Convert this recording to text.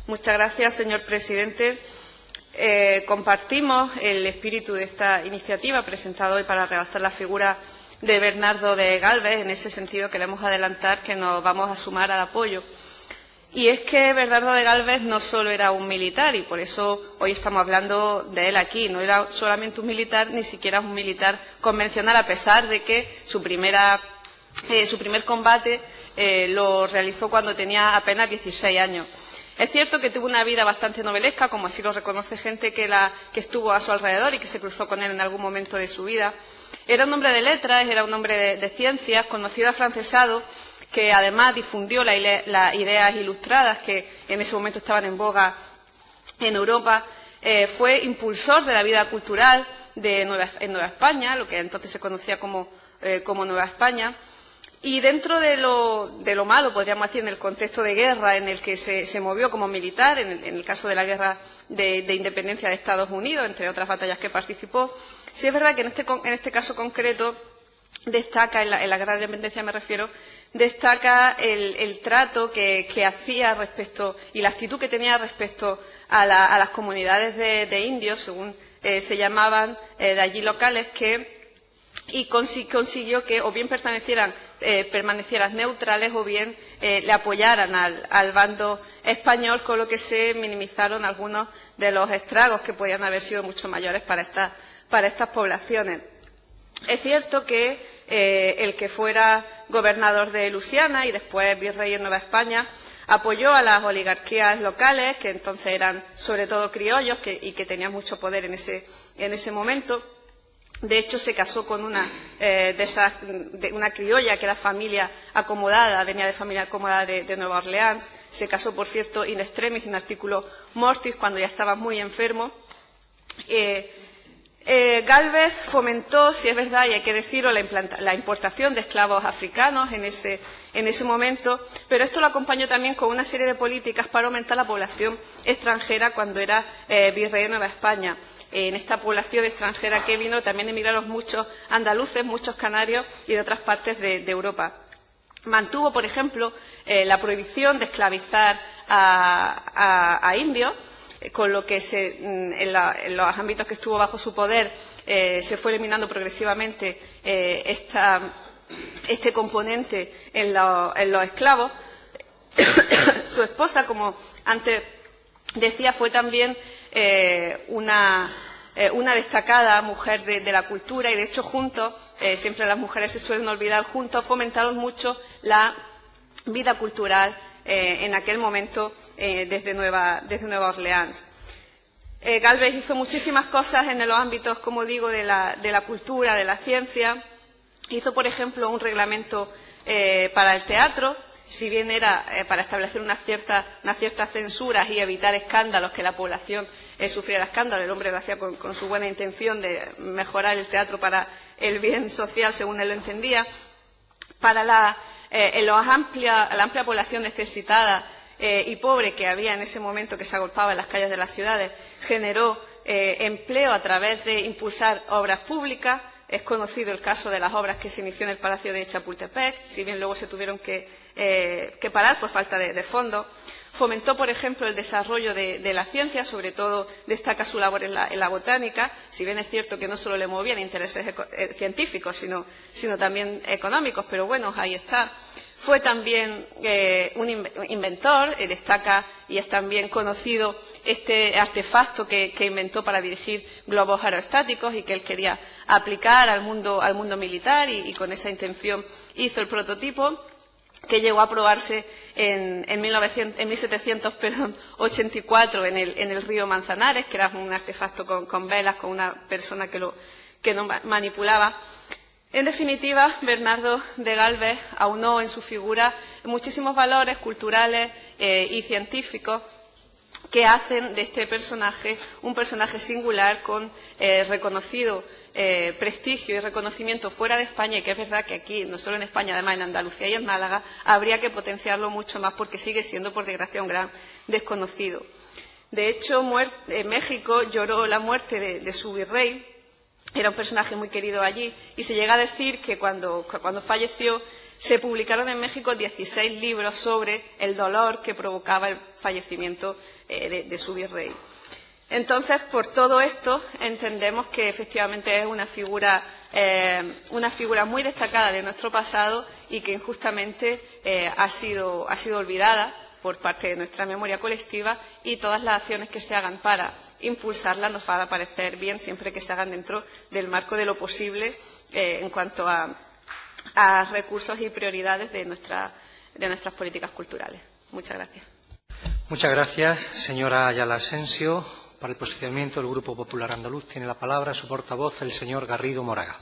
Muchas gracias, señor presidente. Compartimos el espíritu de esta iniciativa presentada hoy para realzar la figura de Bernardo de Gálvez. En ese sentido, queremos adelantar que nos vamos a sumar al apoyo. Y es que Bernardo de Gálvez no solo era un militar, y por eso hoy estamos hablando de él aquí. No era solamente un militar, ni siquiera un militar convencional, a pesar de que su primer combate lo realizó cuando tenía apenas 16 años. Es cierto que tuvo una vida bastante novelesca, como así lo reconoce gente que estuvo a su alrededor y que se cruzó con él en algún momento de su vida. Era un hombre de letras, era un hombre de ciencias, conocido afrancesado, que además difundió las ideas ilustradas que en ese momento estaban en boga en Europa. Fue impulsor de la vida cultural en Nueva España, lo que entonces se conocía como Nueva España. Y dentro de lo malo, podríamos decir, en el contexto de guerra en el que se movió como militar, en el caso de la guerra de independencia de Estados Unidos, entre otras batallas que participó, sí es verdad que en este caso concreto destaca, en la guerra de independencia me refiero, destaca el trato que hacía respecto y la actitud que tenía respecto a las comunidades de indios, según se llamaban de allí locales, y consiguió que o bien permanecieran neutrales o bien le apoyaran al bando español, con lo que se minimizaron algunos de los estragos que podían haber sido mucho mayores para estas poblaciones. Es cierto que el que fuera gobernador de Luisiana y después virrey en Nueva España apoyó a las oligarquías locales, que entonces eran sobre todo criollos y que tenían mucho poder en ese momento. De hecho, se casó con una criolla que era familia acomodada, venía de familia acomodada de Nueva Orleans. Se casó, por cierto, in extremis, in articulo mortis, cuando ya estaba muy enfermo. Gálvez fomentó, si es verdad, y hay que decirlo, la importación de esclavos africanos en ese momento, pero esto lo acompañó también con una serie de políticas para aumentar la población extranjera cuando era virrey de Nueva España. En esta población extranjera que vino también emigraron muchos andaluces, muchos canarios y de otras partes de Europa. Mantuvo, por ejemplo, la prohibición de esclavizar a indios, con lo que en los ámbitos que estuvo bajo su poder se fue eliminando progresivamente este componente en los esclavos. Su esposa, como antes decía, fue también una destacada mujer de la cultura, y de hecho juntos, siempre las mujeres se suelen olvidar, juntos fomentaron mucho la vida cultural en aquel momento desde Nueva Orleans. Gálvez hizo muchísimas cosas en los ámbitos, como digo, de la cultura, de la ciencia. Hizo, por ejemplo, un reglamento para el teatro, si bien era para establecer unas ciertas censuras y evitar escándalos, que la población sufriera escándalos. El hombre lo hacía con su buena intención de mejorar el teatro para el bien social, según él lo entendía. Para la amplia población necesitada y pobre que había en ese momento, que se agolpaba en las calles de las ciudades, generó empleo a través de impulsar obras públicas. Es conocido el caso de las obras que se inició en el Palacio de Chapultepec, si bien luego se tuvieron que parar por falta de fondos. Fomentó, por ejemplo, el desarrollo de la ciencia, sobre todo destaca su labor en la botánica, si bien es cierto que no solo le movían intereses científicos, sino también económicos, pero bueno, ahí está. Fue también un inventor, destaca y es también conocido este artefacto que inventó para dirigir globos aerostáticos y que él quería aplicar al mundo militar, y con esa intención hizo el prototipo, que llegó a probarse en 1784 en el río Manzanares, que era un artefacto con velas, con una persona que lo manipulaba. En definitiva, Bernardo de Gálvez aunó en su figura muchísimos valores culturales y científicos que hacen de este personaje un personaje singular, con reconocido prestigio y reconocimiento fuera de España, y que es verdad que aquí, no solo en España, además en Andalucía y en Málaga, habría que potenciarlo mucho más, porque sigue siendo, por desgracia, un gran desconocido. De hecho, México lloró la muerte de su virrey Era un personaje muy querido allí y se llega a decir que cuando falleció se publicaron en México 16 libros sobre el dolor que provocaba el fallecimiento de su virrey. Entonces, por todo esto, entendemos que efectivamente es una figura muy destacada de nuestro pasado y que injustamente ha sido olvidada por parte de nuestra memoria colectiva, y todas las acciones que se hagan para impulsarla nos va a parecer bien siempre que se hagan dentro del marco de lo posible en cuanto a recursos y prioridades de nuestras políticas culturales. Muchas gracias. Muchas gracias, señora Ayala Asensio. Para el posicionamiento del Grupo Popular Andaluz tiene la palabra su portavoz, el señor Garrido Moraga.